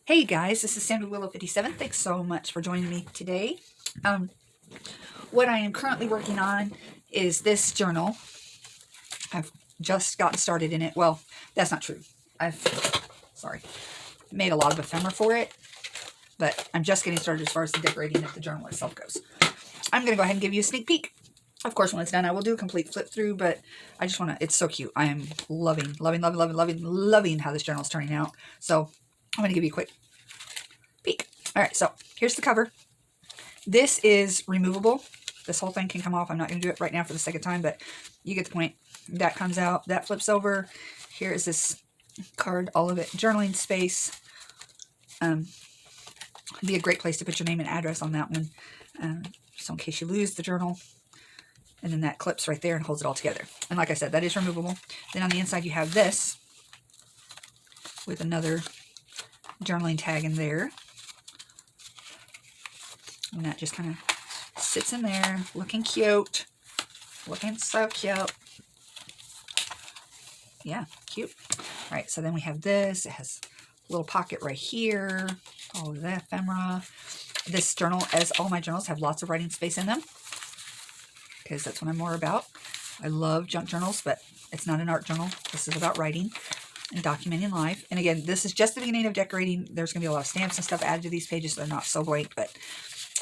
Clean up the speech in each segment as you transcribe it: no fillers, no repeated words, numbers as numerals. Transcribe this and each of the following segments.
Hey guys, this is Sandra Willow 57. Thanks so much for joining me today. What I am currently working on is this journal. I've just gotten started in it. Well, that's not true. I've made a lot of ephemera for it, but I'm just getting started as far as the decorating of the journal itself goes. I'm going to go ahead and give you a sneak peek. Of course, when it's done, I will do a complete flip through, but I just want to, it's so cute. I am loving how this journal is turning out. So I'm going to give you a quick peek. All right, so here's the cover. This is removable. This whole thing can come off. I'm not going to do it right now for the second time, but you get the point. That comes out. That flips over. Here is this card, all of it journaling space. Be a great place to put your name and address on that one, so in case you lose the journal. And then that clips right there and holds it all together. And like I said, that is removable. Then on the inside you have this with another journaling tag in there. And that just kind of sits in there, looking cute. Looking so cute. Yeah, cute. All right, so then we have this. It has a little pocket right here. All of that ephemera. This journal, as all my journals, have lots of writing space in them, because that's what I'm more about. I love junk journals, but it's not an art journal. This is about writing and documenting life. And again, this is just the beginning of decorating. There's going to be a lot of stamps and stuff added to these pages. They're not so blank, but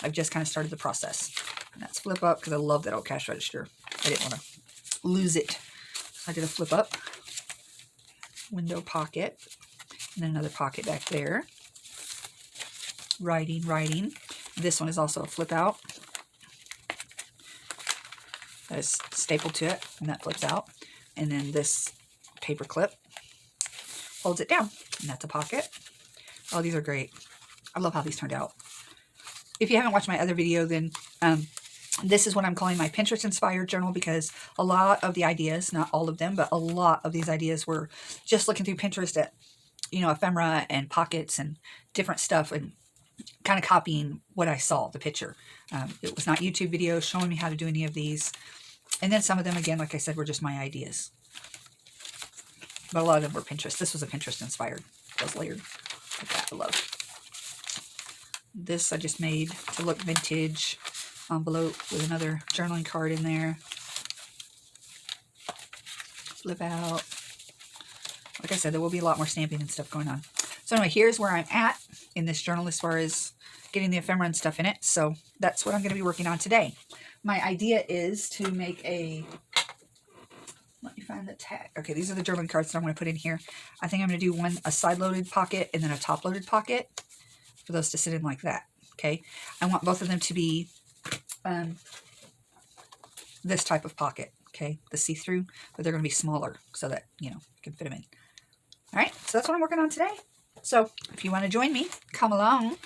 I've just kind of started the process. And that's flip up, because I love that old cash register. I didn't want to lose it. I did a flip up. Window pocket. And then another pocket back there. Writing. This one is also a flip out. That is stapled to it, and that flips out. And then this paper clip holds it down, and that's a pocket. Oh, these are great. I love how these turned out. If you haven't watched my other video, then this is what I'm calling my Pinterest inspired journal, because a lot of the ideas, not all of them, but a lot of these ideas were just looking through Pinterest at, ephemera and pockets and different stuff, and kind of copying what I saw, the picture. It was not YouTube videos showing me how to do any of these. And then some of them, again, like I said, were just my ideas. But a lot of them were Pinterest. This was a Pinterest inspired. It was layered like that. I love. This I just made to look vintage. Envelope with another journaling card in there. Flip out. Like I said, there will be a lot more stamping and stuff going on. So anyway, here's where I'm at in this journal as far as getting the ephemera and stuff in it. So that's what I'm going to be working on today. My idea is to make a, let me find the tag. Okay, these are the journaling cards that I'm going to put in here. I think I'm going to do one, a side-loaded pocket and then a top-loaded pocket for those to sit in like that. Okay, I want both of them to be this type of pocket. Okay, the see-through, but they're going to be smaller so that, you can fit them in. All right, so that's what I'm working on today. So if you want to join me, come along.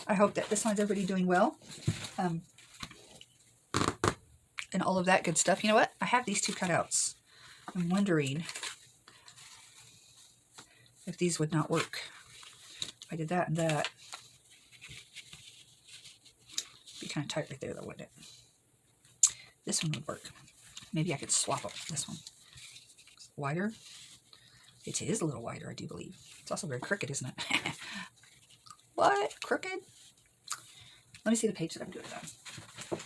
I hope that this one's everybody doing well. And all of that good stuff. You know what? I have these two cutouts. I'm wondering if these would not work. If I did that and that. It'd be kind of tight right there though, wouldn't it? This one would work. Maybe I could swap up this one. Wider. It is a little wider, I do believe. It's also very crooked, isn't it? What? Crooked? Let me see the page that I'm doing it on.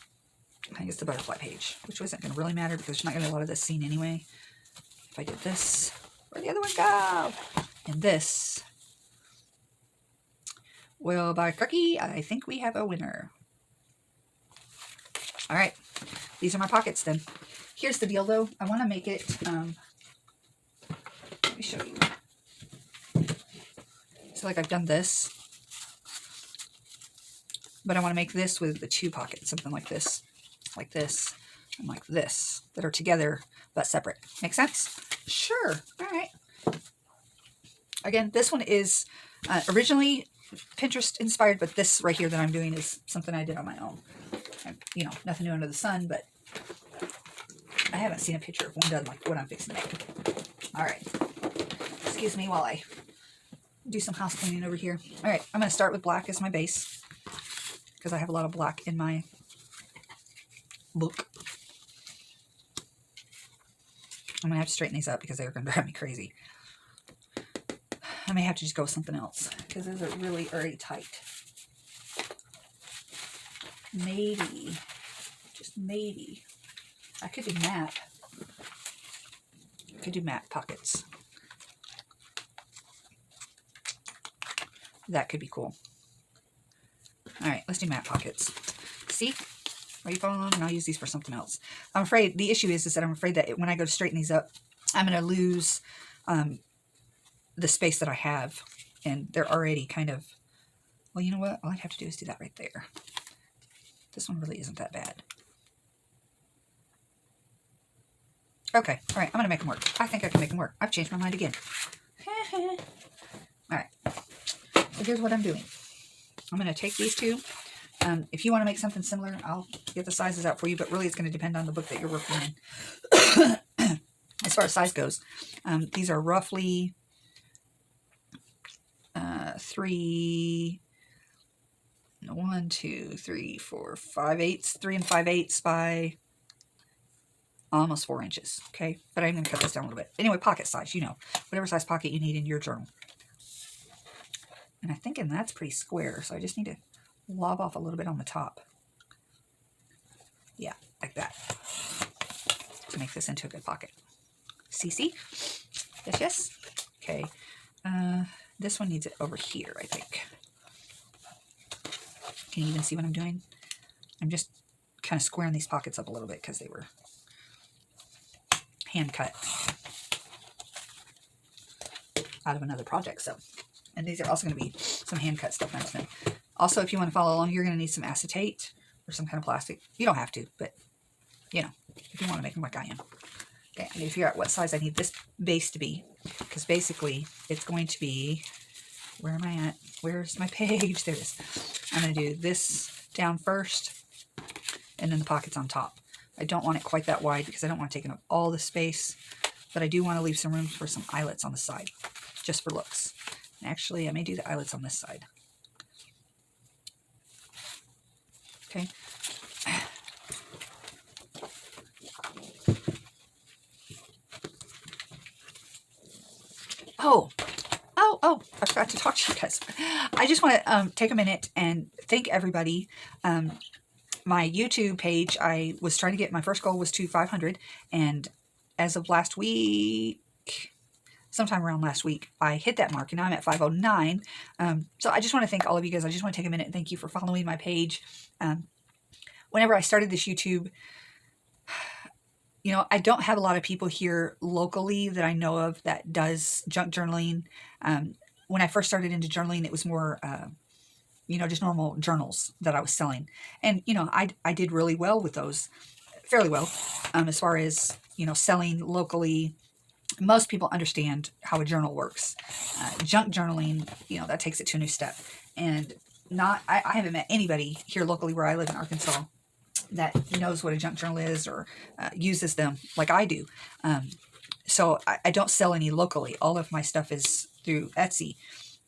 I think it's the butterfly page, which isn't going to really matter because you're not going to get a lot of this scene anyway. If I did this, where'd the other one go? And this. Well, by crookie, I think we have a winner. All right. These are my pockets then. Here's the deal though. I want to make it, let me show you. So like I've done this, but I want to make this with the two pockets, something like this, and like this, that are together but separate. Make sense? Sure. All right. Again, this one is originally Pinterest inspired, but this right here that I'm doing is something I did on my own. Nothing new under the sun, but I haven't seen a picture of one done like what I'm fixing to make. All right. Excuse me while I do some house cleaning over here. All right, I'm going to start with black as my base because I have a lot of black in my book. I'm going to have to straighten these up because they're going to drive me crazy. I'm may have to just go with something else because those are really already tight. Maybe, just maybe, I could do map. I could do map pockets. That could be cool. All right, let's do map pockets. See? Are you following along? And I'll use these for something else. I'm afraid, the issue is that I'm afraid that when I go to straighten these up, I'm going to lose the space that I have. And they're already kind of, well, you know what? All I have to do is do that right there. This one really isn't that bad. Okay, all right, I'm going to make them work. I think I can make them work. I've changed my mind again. All right, so here's what I'm doing. I'm going to take these two. If you want to make something similar, I'll get the sizes out for you, but really it's going to depend on the book that you're working in. As far as size goes, these are roughly 3 and 5 eighths by almost 4 inches. Okay, but I'm going to cut this down a little bit. Anyway, pocket size, you know, whatever size pocket you need in your journal. And I'm thinking that's pretty square, so I just need to lob off a little bit on the top. Yeah, like that, to make this into a good pocket. See? Yes. Okay. This one needs it over here, I think. Can you even see what I'm doing? I'm just kind of squaring these pockets up a little bit because they were hand cut out of another project. So, and these are also going to be some hand cut stuff next time. Also, if you want to follow along, you're going to need some acetate or some kind of plastic. You don't have to, but you know, if you want to make them like I am. Okay, I need to figure out what size I need this base to be, because basically it's going to be, where am I at? Where's my page? There it is. I'm going to do this down first, and then the pockets on top. I don't want it quite that wide because I don't want to take up all the space, but I do want to leave some room for some eyelets on the side, just for looks. Actually, I may do the eyelets on this side. Okay. Oh, I forgot to talk to you guys. I just want to take a minute and thank everybody. My YouTube page, I was trying to get, my first goal was to 500, and as of last week, sometime around last week, I hit that mark, and now I'm at 509. So I just want to thank all of you guys. I just want to take a minute and thank you for following my page. Whenever I started this YouTube, you know, I don't have a lot of people here locally that I know of that does junk journaling. When I first started into journaling, it was more, you know, just normal journals that I was selling. And, you know, I did really well with those, fairly well, as far as, you know, selling locally. Most people understand how a journal works. Junk journaling, you know, that takes it to a new step. And I haven't met anybody here locally where I live in Arkansas that knows what a junk journal is or uses them like I do. So I don't sell any locally. All of my stuff is through Etsy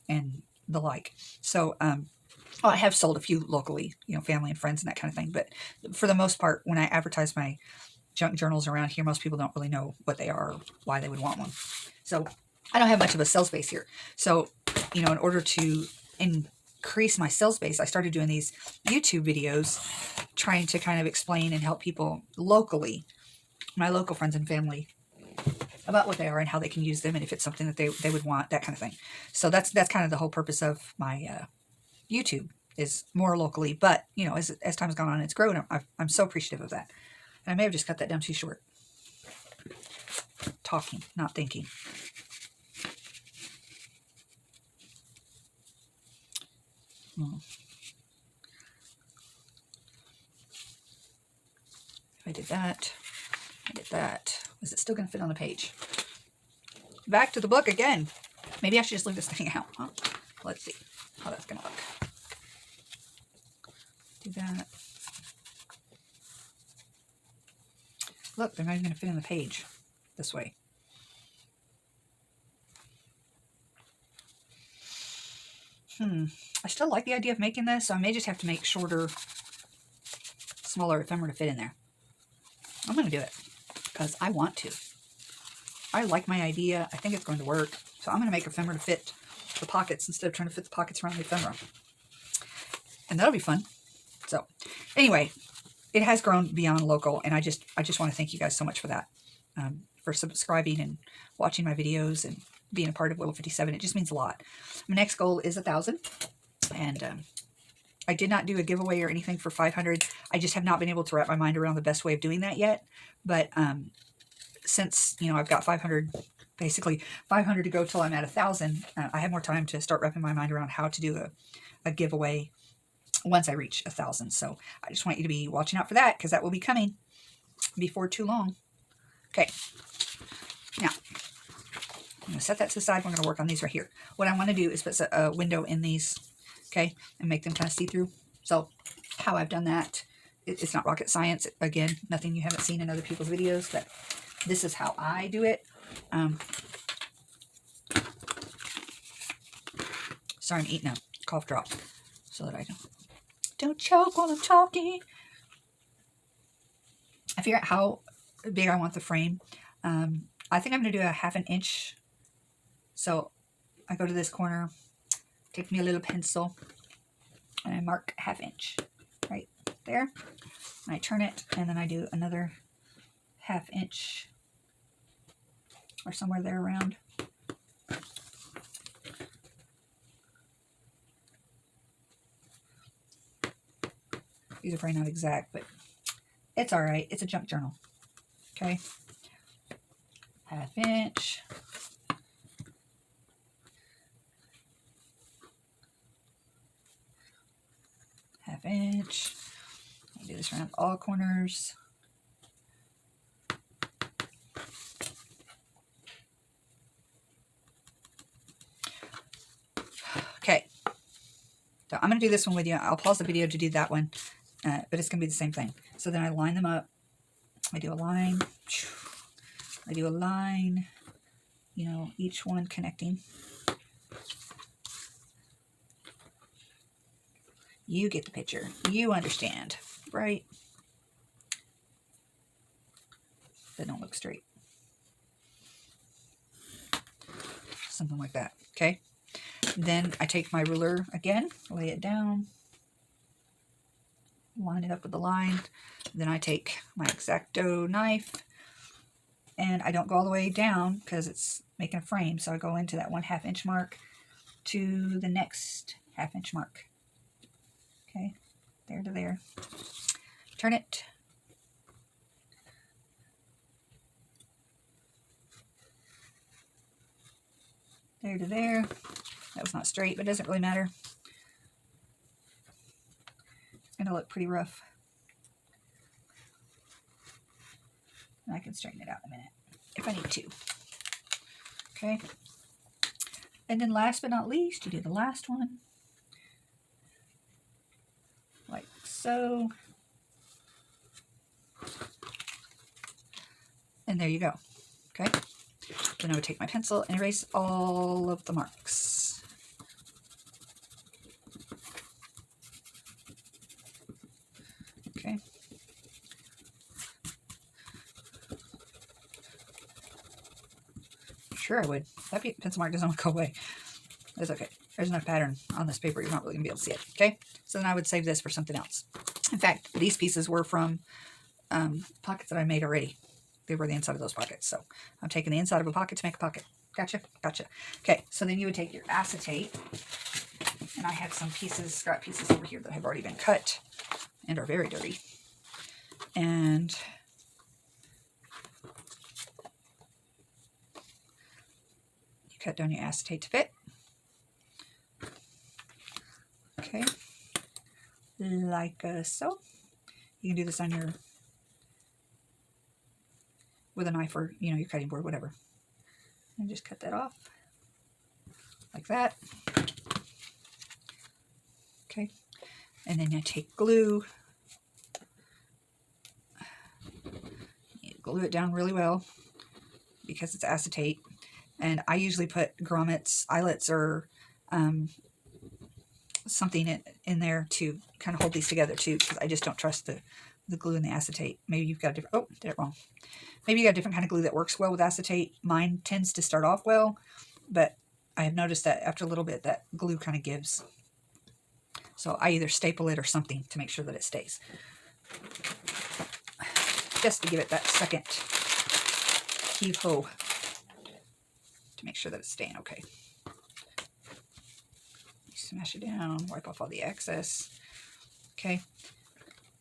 and the like. So I have sold a few locally, you know, family and friends and that kind of thing. But for the most part, when I advertise my junk journals around here, most people don't really know what they are or why they would want one. So I don't have much of a sales base here. So, you know, in order to increase my sales base, I started doing these YouTube videos trying to kind of explain and help people locally, my local friends and family, about what they are and how they can use them, and if it's something that they would want, that kind of thing. So that's kind of the whole purpose of my YouTube, is more locally. But, you know, as time has gone on, it's grown. I'm so appreciative of that. And I may have just cut that down too short. Talking, not thinking. I did that. I did that. Is it still going to fit on the page? Back to the book again. Maybe I should just leave this thing out, huh? Let's see how that's going to look. Do that. Look, they're not even going to fit on the page this way. I still like the idea of making this, so I may just have to make shorter, smaller ephemera to fit in there. I'm going to do it because I want to. I like my idea. I think it's going to work. So I'm going to make ephemera to fit the pockets instead of trying to fit the pockets around the ephemera. And that'll be fun. So anyway, it has grown beyond local, and I just want to thank you guys so much for that, for subscribing and watching my videos and being a part of Willow 57. It just means a lot. My next goal is 1,000, and I did not do a giveaway or anything for 500. I just have not been able to wrap my mind around the best way of doing that yet. But since, you know, I've got 500, basically 500 to go till I'm at 1,000, I have more time to start wrapping my mind around how to do a giveaway once I reach 1,000. So I just want you to be watching out for that, because that will be coming before too long. Okay. Now, I'm going to set that to the side. We're going to work on these right here. What I want to do is put a window in these, okay, and make them kind of see-through. So how I've done that, it's not rocket science. Again, nothing you haven't seen in other people's videos, but this is how I do it. Sorry, I'm eating a cough drop so that I don't choke while I'm talking. I figure out how big I want the frame. I think I'm going to do a 1/2 inch. So I go to this corner, take me a little pencil, and I mark 1/2 inch right there. And I turn it, and then I do another 1/2 inch or somewhere there around. These are probably not exact, but it's all right. It's a junk journal. Okay. 1/2 inch. Half inch. I do this around all corners. Okay. So I'm going to do this one with you. I'll pause the video to do that one, but it's going to be the same thing. So then I line them up. I do a line. I do a line, you know, each one connecting. You get the picture. You understand, right? They don't look straight. Something like that, okay? Then I take my ruler again, lay it down, line it up with the line. Then I take my X-Acto knife, and I don't go all the way down because it's making a frame. So I go into that 1/2 inch mark to the next 1/2 inch mark. Okay, there to there. Turn it. There to there. That was not straight, but it doesn't really matter. It's going to look pretty rough. And I can straighten it out in a minute if I need to. Okay. And then last but not least, you do the last one. Like so. And there you go. Okay. Then I would take my pencil and erase all of the marks. Okay. Sure, I would. That pencil mark doesn't want to go away. That's okay. There's enough pattern on this paper. You're not really going to be able to see it. Okay. So then I would save this for something else. In fact, these pieces were from pockets that I made already. They were the inside of those pockets. So I'm taking the inside of a pocket to make a pocket. Gotcha? Gotcha. Okay, so then you would take your acetate, and I have some pieces, scrap pieces over here that have already been cut and are very dirty. And you cut down your acetate to fit. Okay, like so. You can do this on your, with a knife or, you know, your cutting board, whatever. And just cut that off like that. Okay, and then you take glue. You glue it down really well because it's acetate. And I usually put grommets, eyelets, or something in there to kind of hold these together too, because I just don't trust the glue and the acetate. Maybe you've got a different, oh, did it wrong. Maybe you got a different kind of glue that works well with acetate. Mine tends to start off well, but I have noticed that after a little bit, that glue kind of gives. So I either staple it or something to make sure that it stays. Just to give it that second heave-ho to make sure that it's staying okay. Smash it down, wipe off all the excess. Okay.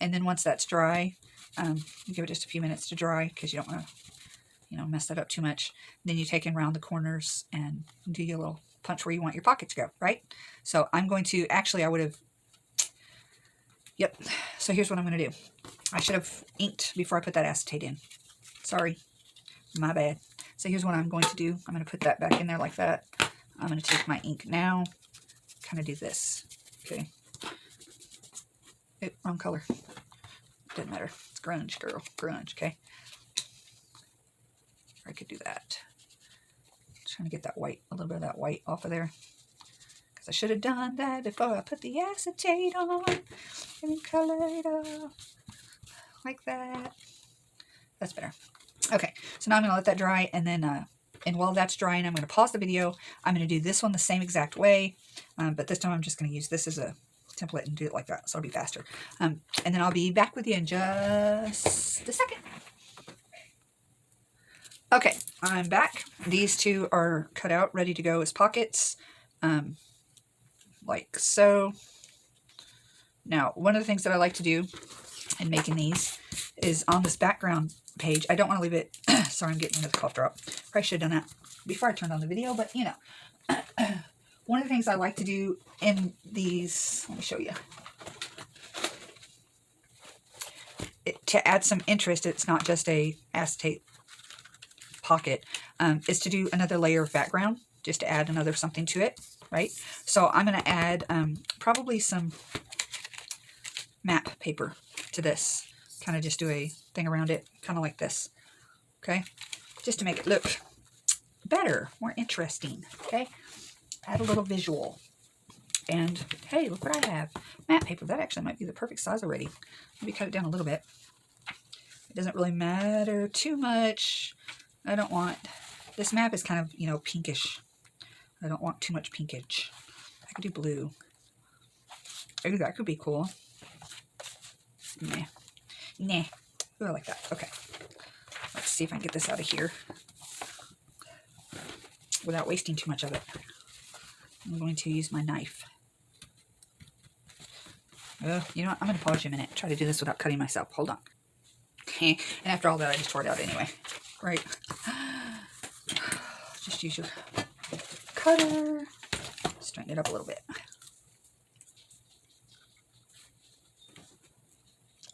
And then once that's dry, you give it just a few minutes to dry because you don't want to, you know, mess that up too much. Then you take and round the corners and do your little punch where you want your pocket to go, right? So I'm going to, actually I would have, yep. So here's what I'm going to do. I should have inked before I put that acetate in. Sorry, my bad. So here's what I'm going to do. I'm going to put that back in there like that. I'm going to take my ink now, kind of do this, okay? Wrong color. Doesn't matter. It's grunge, girl. Grunge, okay? Or I could do that. Trying to get that white, a little bit of that white off of there. Because I should have done that before I put the acetate on. And then color it up. Like that. That's better. Okay, so now I'm going to let that dry. And then, and while that's drying, I'm going to pause the video. I'm going to do this one the same exact way. But this time I'm just going to use this as a template and do it like that, so it'll be faster. And then I'll be back with you in just a second. Okay, I'm back. These two are cut out, ready to go as pockets, like so. Now, one of the things that I like to do in making these is on this background page, I don't want to leave it, sorry, I'm getting another cough drop. Probably should have done that before I turned on the video, but you know. One of the things I like to do in these, let me show you, to add some interest, it's not just a acetate pocket, is to do another layer of background, just to add another something to it, right? So I'm going to add probably some map paper to this, kind of just do a thing around it, kind of like this, okay? Just to make it look better, more interesting, okay? Add a little visual. And hey, look what I have. Matte paper. That actually might be the perfect size already. Maybe cut it down a little bit. It doesn't really matter too much. I don't want, this map is kind of, you know, pinkish. I don't want too much pinkage. I could do blue. Ooh, that could be cool. Nah. Nah. Ooh, I like that. Okay. Let's see if I can get this out of here without wasting too much of it. I'm going to use my knife. You know what? I'm going to pause you a minute. Try to do this without cutting myself. Hold on. And after all that, I just tore it out anyway. Right. Just use your cutter. Straighten it up a little bit.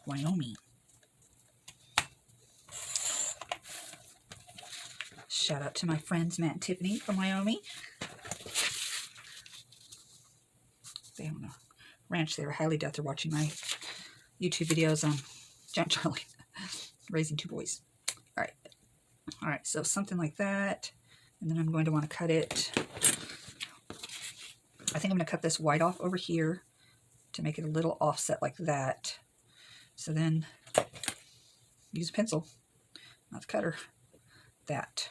Wyoming. Shout out to my friends Matt and Tiffany from Wyoming. They own a ranch there. I highly doubt they're watching my YouTube videos on Giant Charlie raising two boys. All right. All right. So something like that. And then I'm going to want to cut it. I think I'm going to cut this white off over here to make it a little offset like that. So then use a pencil, not the cutter. That.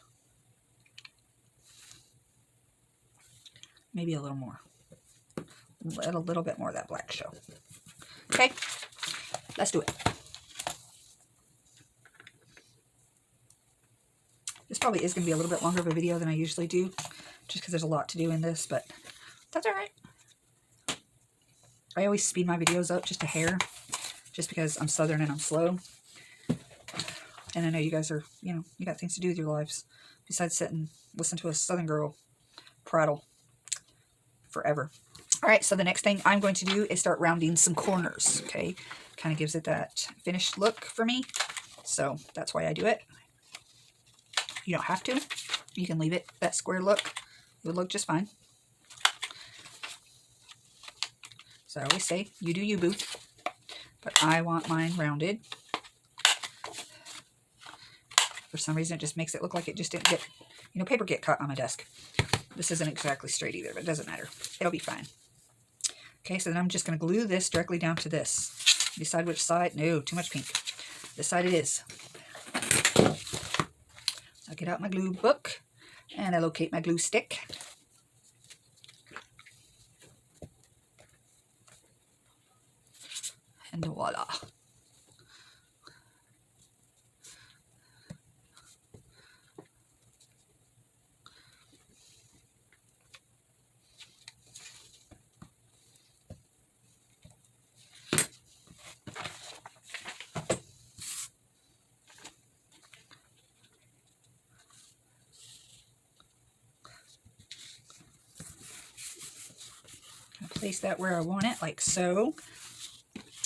Maybe a little more. Let a little bit more of that black show. Okay, let's do it. This probably is going to be a little bit longer of a video than I usually do, just because there's a lot to do in this, but that's all right. I always speed my videos up just a hair, just because I'm Southern and I'm slow. And I know you guys are, you know, you got things to do with your lives besides sit and listen to a Southern girl prattle forever. All right, so the next thing I'm going to do is start rounding some corners, okay? Kind of gives it that finished look for me, so that's why I do it. You don't have to. You can leave it that square look. It would look just fine. So I always say, you do you, boo. But I want mine rounded. For some reason, it just makes it look like it just didn't get, you know, paper get caught on my desk. This isn't exactly straight either, but it doesn't matter. It'll be fine. Okay, so then I'm just going to glue this directly down to this. Decide which side. No, too much pink. This side it is. So I get out my glue book, and I locate my glue stick. And voila. Place that where I want it, like so.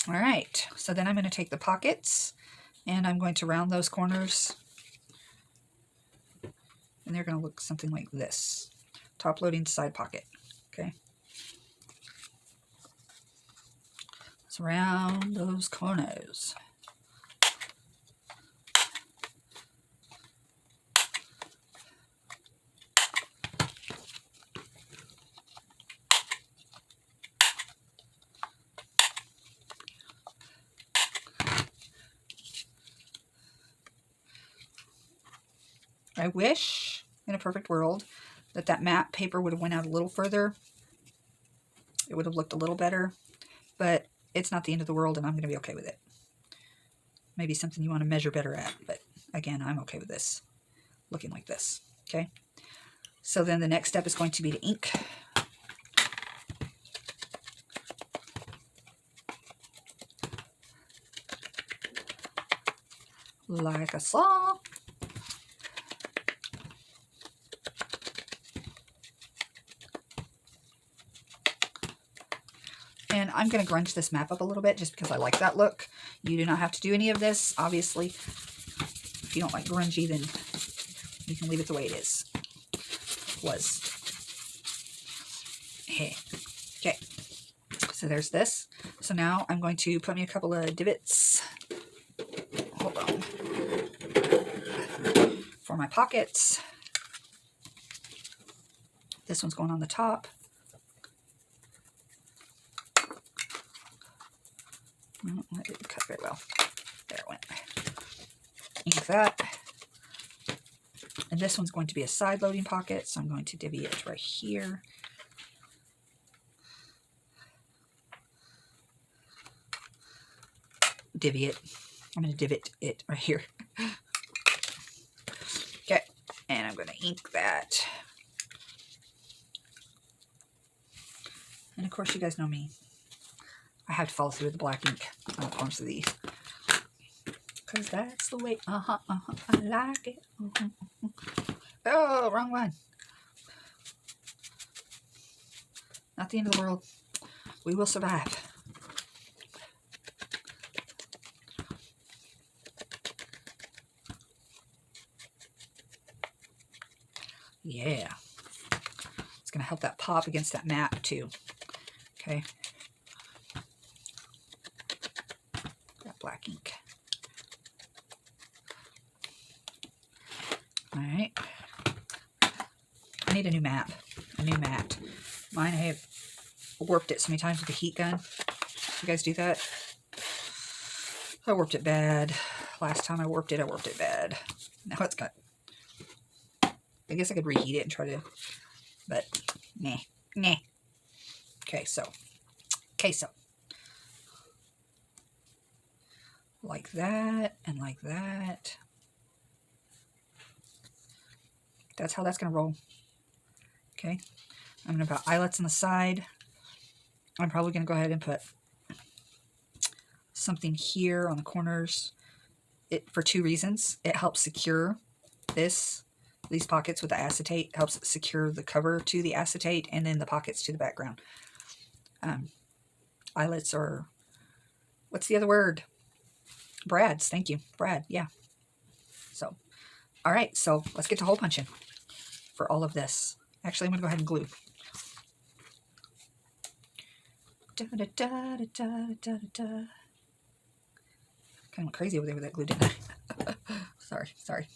All right, so then I'm going to take the pockets and I'm going to round those corners, and they're going to look something like this. Top loading side pocket. Okay. Let's round those corners. I wish, in a perfect world, that matte paper would have went out a little further. It would have looked a little better, but it's not the end of the world, and I'm going to be okay with it. Maybe something you want to measure better at, but again, I'm okay with this, looking like this, okay? So then the next step is going to be to ink. Like I saw. And I'm going to grunge this map up a little bit just because I like that look. You do not have to do any of this, obviously. If you don't like grungy, then you can leave it the way it is. Hey. Okay. So there's this. So now I'm going to put me a couple of divots. Hold on. For my pockets. This one's going on the top. That didn't cut very well. There it went. Ink that. And this one's going to be a side loading pocket, so I'm going to divvy it right here. Divvy it. I'm going to divot it right here. Okay, and I'm going to ink that. And of course, you guys know me. I have to follow through with the black ink on the corners of these. Because that's the way, I like it. Oh, wrong one. Not the end of the world. We will survive. Yeah. It's going to help that pop against that mat too. Okay. That black ink. All right. I need a new map. A new mat. Mine, I have warped it so many times with the heat gun. You guys do that? I warped it bad. Last time I warped it bad. Now it's got... I guess I could reheat it and try to... But, nah. Okay, so. Like that, and like that. That's how that's going to roll. Okay. I'm going to put eyelets on the side. I'm probably going to go ahead and put something here on the corners. For two reasons. It helps secure these pockets with the acetate. Helps secure the cover to the acetate and then the pockets to the background. Eyelets are, what's the other word? Brads. Thank you. Brad. Yeah. So, all right. So let's get to hole punching for all of this. Actually, I'm going to go ahead and glue. Kind of went crazy over there with that glue, didn't I? Sorry.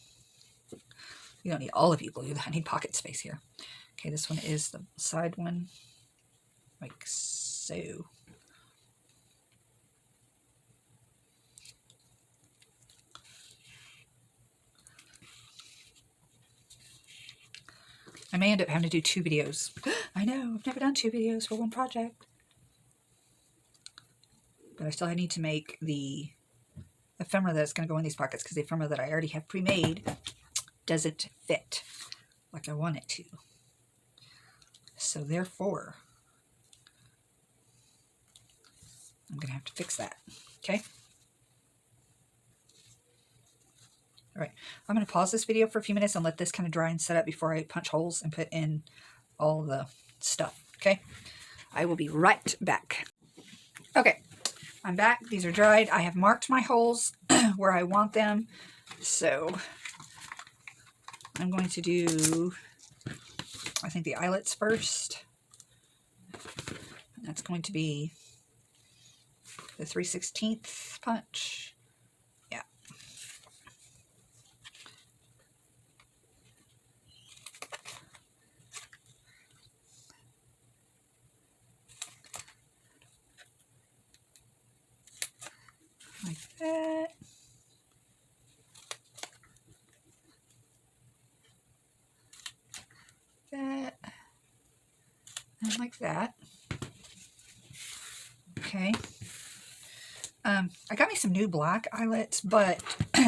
We don't need all of you glue. I need pocket space here. Okay, this one is the side one. Like so. I may end up having to do 2 videos. I know, I've never done 2 videos for one project. But I still need to make the ephemera that's going to go in these pockets, because the ephemera that I already have pre-made doesn't fit like I want it to. So therefore, I'm going to have to fix that. Okay? All right. I'm going to pause this video for a few minutes and let this kind of dry and set up before I punch holes and put in all the stuff. Okay? I will be right back. Okay. I'm back. These are dried. I have marked my holes where I want them. So I'm going to do, I think, the eyelets first. That's going to be the 3/16 punch. Yeah. Like that. That. And like that. Okay. I got me some new black eyelets, but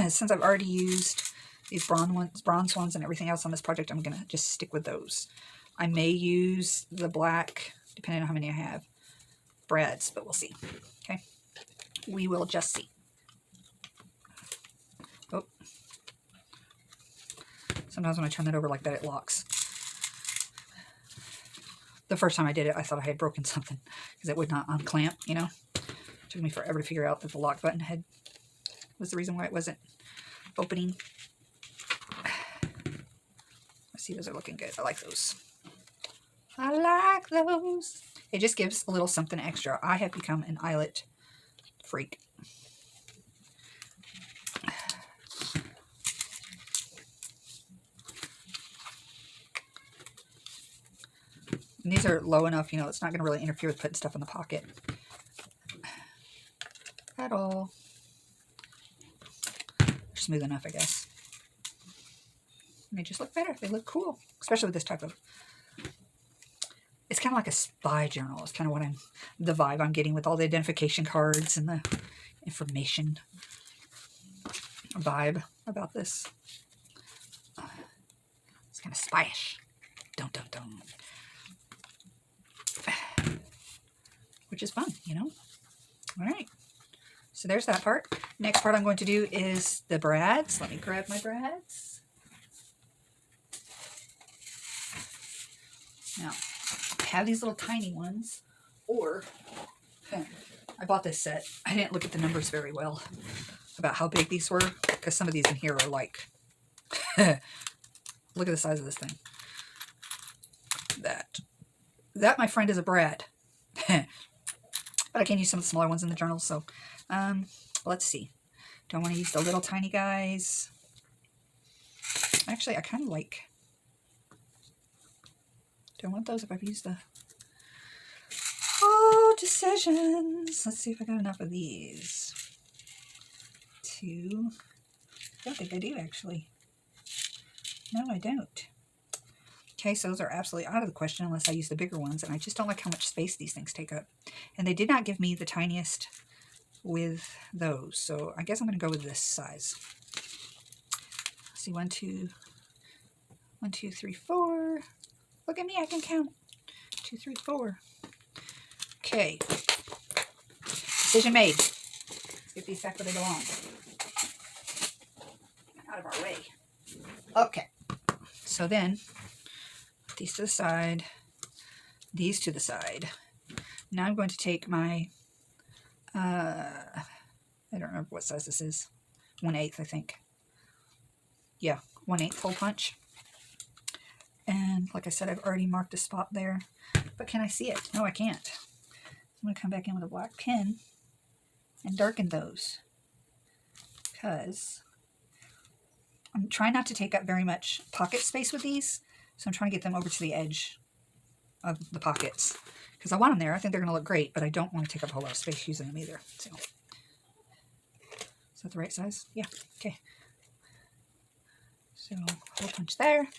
since I've already used these bronze ones and everything else on this project, I'm going to just stick with those. I may use the black, depending on how many I have, brads, but we'll see. Okay. We will just see. Oh. Sometimes when I turn that over like that, it locks. The first time I did it, I thought I had broken something because it would not unclamp, you know. It took me forever to figure out that the lock button was the reason why it wasn't opening. Let's see, those are looking good. I like those. I like those. It just gives a little something extra. I have become an eyelet freak. And these are low enough, you know, it's not going to really interfere with putting stuff in the pocket at all. They're smooth enough, I guess. And they just look better. They look cool, especially with this type of... It's kind of like a spy journal. It's kind of what the vibe I'm getting with all the identification cards and the information vibe about this. It's kind of spyish. Dun, dun, dun. Which is fun, you know? All right. So there's that part. Next part I'm going to do is the brads. Let me grab my brads. Now, I have these little tiny ones, or I bought this set. I didn't look at the numbers very well about how big these were, because some of these in here are like, look at the size of this thing. That, my friend, is a brad. But I can use some of the smaller ones in the journal, so let's see. Do I want to use the little tiny guys? Actually, I kind of like... Do I want those if I've used the... Oh, decisions! Let's see if I got enough of these. 2. I don't think I do, actually. No, I don't. Okay, so those are absolutely out of the question unless I use the bigger ones, and I just don't like how much space these things take up. And they did not give me the tiniest with those, so I guess I'm going to go with this size. Let's see, 1, 2, 3, 4. Look at me, I can count. 2, 3, 4. Okay. Decision made. Let's get these back where they belong. Out of our way. Okay. So then, put these to the side, these to the side. Now I'm going to take my, I don't remember what size this is, 1/8, I think. Yeah, 1/8 hole punch. And like I said, I've already marked a spot there, but can I see it? No, I can't. I'm going to come back in with a black pen and darken those, because I'm trying not to take up very much pocket space with these, so I'm trying to get them over to the edge of the pockets, because I want them there. I think they're going to look great, but I don't want to take up a whole lot of space using them either. So, is that the right size? Yeah, okay. So, hole punch there.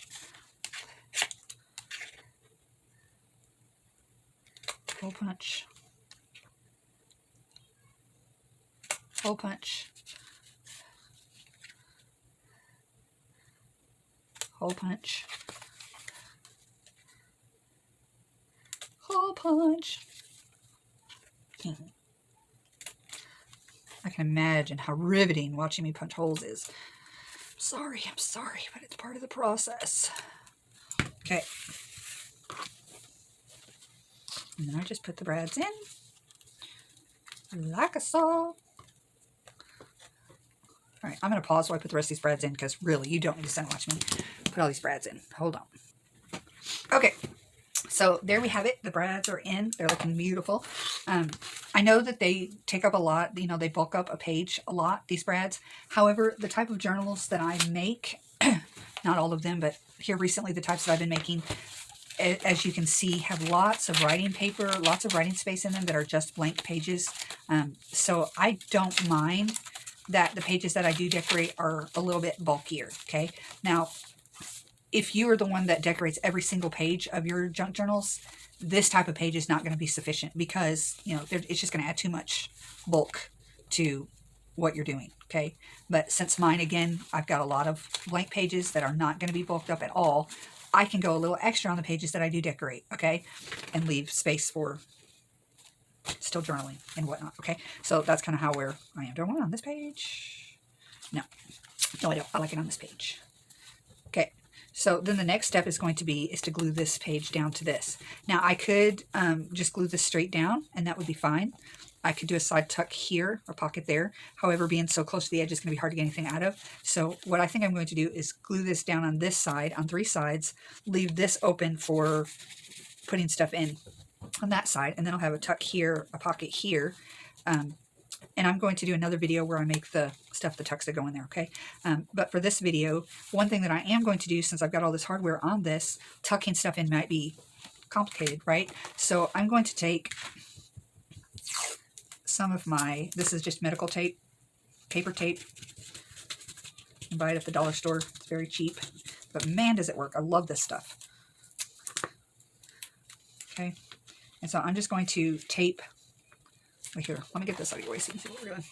Hole punch Hole punch. Hole punch. Hole punch. I can imagine how riveting watching me punch holes is. I'm sorry, but it's part of the process. Okay. And then I just put the brads in like a saw. All right, I'm going to pause while I put the rest of these brads in because really, you don't need to sit and watch me put all these brads in. Hold on. Okay, so there we have it. The brads are in. They're looking beautiful. I know that they take up a lot. You know, they bulk up a page a lot, these brads. However, the type of journals that I make, not all of them, but here recently, the types that I've been making, as you can see, have lots of writing paper, lots of writing space in them that are just blank pages. So I don't mind that the pages that I do decorate are a little bit bulkier, okay? Now, if you are the one that decorates every single page of your junk journals, this type of page is not going to be sufficient because, you know, it's just going to add too much bulk to what you're doing, okay? But since mine, again, I've got a lot of blank pages that are not going to be bulked up at all, I can go a little extra on the pages that I do decorate, okay? And leave space for still journaling and whatnot, okay? So that's kind of how where I am. Do I want it on this page? No, I don't. I like it on this page. Okay, so then the next step is going to be to glue this page down to this. Now I could just glue this straight down and that would be fine. I could do a side tuck here, a pocket there. However, being so close to the edge, it's going to be hard to get anything out of. So what I think I'm going to do is glue this down on this side, on 3 sides, leave this open for putting stuff in on that side, and then I'll have a tuck here, a pocket here. And I'm going to do another video where I make the stuff, the tucks that go in there, okay? But for this video, one thing that I am going to do, since I've got all this hardware on this, tucking stuff in might be complicated, right? So I'm going to take some of my, this is just medical tape, paper tape. You can buy it at the dollar store. It's very cheap. But man, does it work. I love this stuff. Okay. And so I'm just going to tape, here, let me get this out of your way so you can see what we're doing.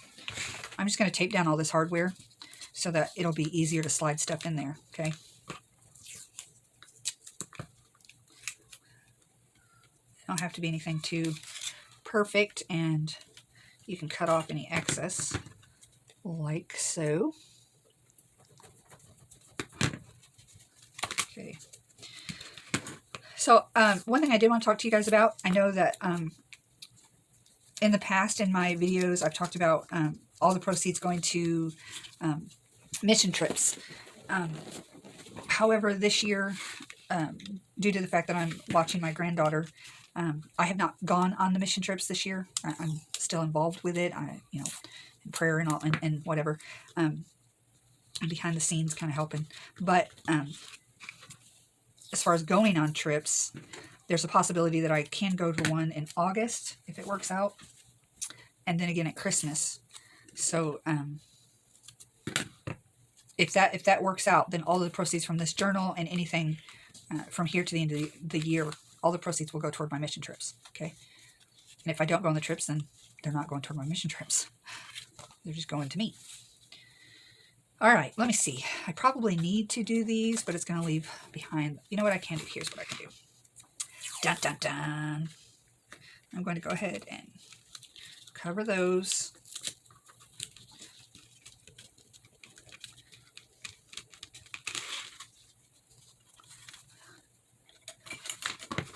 I'm just going to tape down all this hardware so that it'll be easier to slide stuff in there, okay? It don't have to be anything too perfect, and you can cut off any excess like so. Okay. So one thing I did want to talk to you guys about, I know that in the past in my videos I've talked about all the proceeds going to mission trips. However, this year, due to the fact that I'm watching my granddaughter, I have not gone on the mission trips this year. I'm still involved with it. You know, in prayer and all, and whatever. Behind the scenes, kind of helping. But as far as going on trips, there's a possibility that I can go to one in August if it works out, and then again at Christmas. So if that works out, then all of the proceeds from this journal and anything from here to the end of the year, all the proceeds will go toward my mission trips. Okay, and if I don't go on the trips, then they're not going toward my mission trips. They're just going to me. All right, let me see. I probably need to do these, but it's going to leave behind. You know what I can do? Here's what I can do. Dun, dun, dun. I'm going to go ahead and cover those.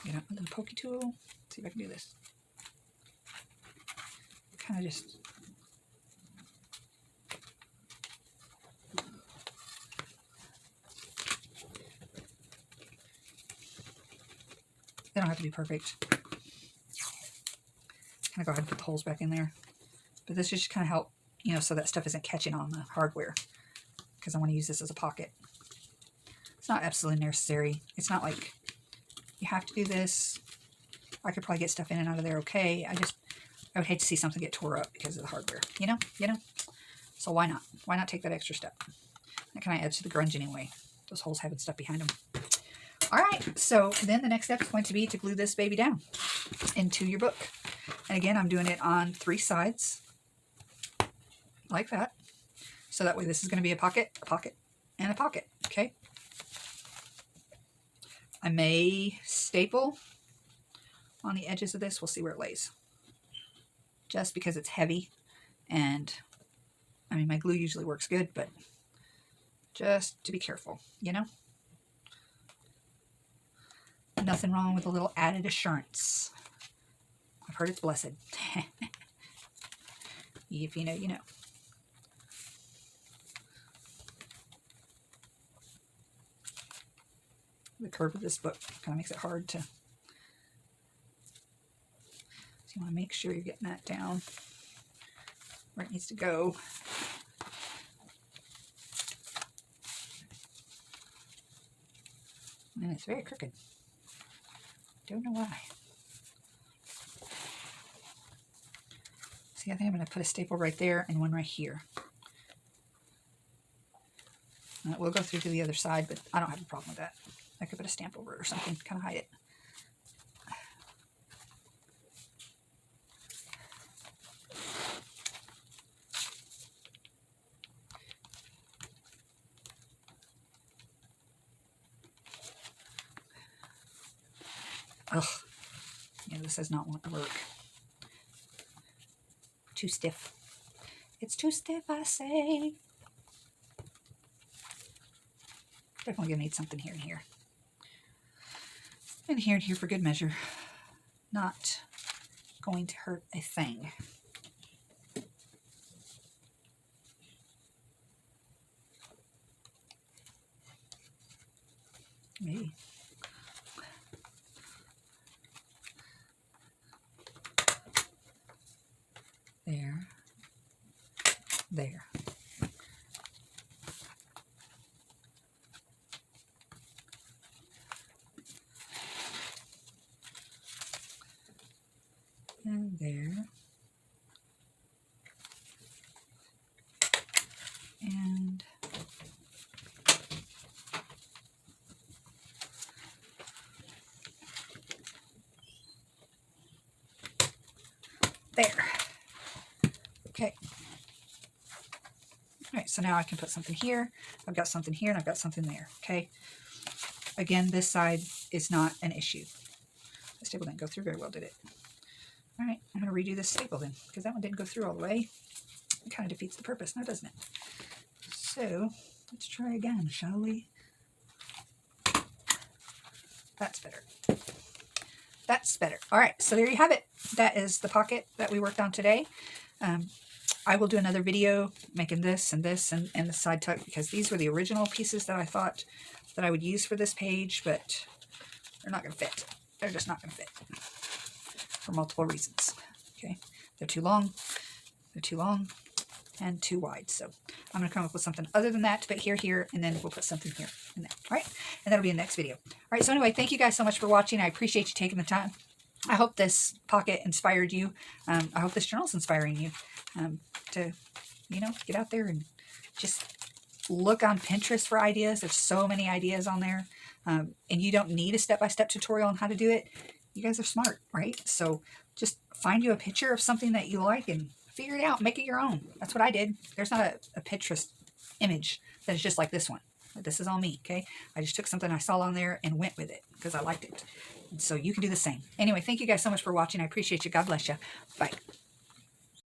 Get out my little pokey tool. Let's see if I can do this. Kind of just... They don't have to be perfect. Kind of go ahead and put the holes back in there. But this just kind of help, you know, so that stuff isn't catching on the hardware. Because I want to use this as a pocket. It's not absolutely necessary. It's not like you have to do this. I could probably get stuff in and out of there okay. I would hate to see something get tore up because of the hardware. You know? So why not? Why not take that extra step? That kind of adds to the grunge anyway. Those holes having stuff behind them. All right, so then the next step is going to be to glue this baby down into your book. And again, I'm doing it on 3 sides. like that. So that way this is going to be a pocket, and a pocket, okay? I may staple on the edges of this. We'll see where it lays. Just because it's heavy, and I mean, my glue usually works good, but just to be careful, you know? Nothing wrong with a little added assurance. I've heard it's blessed. If you know, you know. The curve of this book kind of makes it hard to... So you want to make sure you're getting that down where it needs to go. And it's very crooked. Don't know why. See, I think I'm going to put a staple right there and one right here. And it will go through to the other side, but I don't have a problem with that. I could put a stamp over it or something to kind of hide it. Ugh. Yeah, this does not want to work. Too stiff. It's too stiff, I say. Definitely gonna need something here and here. And here and here for good measure. Not going to hurt a thing. Maybe. There. There. And there. And there. Okay. All right, so now I can put something here. I've got something here, and I've got something there. Okay. Again, this side is not an issue. The staple didn't go through very well, did it? All right, I'm going to redo this staple then, because that one didn't go through all the way. It kind of defeats the purpose now, doesn't it? So, let's try again, shall we? That's better. That's better. All right, so there you have it. That is the pocket that we worked on today. I will do another video making this and this and the side tuck, because these were the original pieces that I thought that I would use for this page, but they're not going to fit. They're just not going to fit for multiple reasons. Okay, they're too long, and too wide. So I'm going to come up with something other than that, but here, and then we'll put something here and there. All right, and that'll be in the next video. All right, so anyway, thank you guys so much for watching. I appreciate you taking the time. I hope this pocket inspired you. I hope this journal's inspiring you to, you know, get out there and just look on Pinterest for ideas. There's so many ideas on there, and you don't need a step-by-step tutorial on how to do it. You guys are smart, right? So just find you a picture of something that you like and figure it out. Make it your own. That's what I did. There's not a Pinterest image that is just like this one. This is all me, okay? I just took something I saw on there and went with it because I liked it. And so you can do the same. Anyway, thank you guys so much for watching. I appreciate you. God bless you. Bye.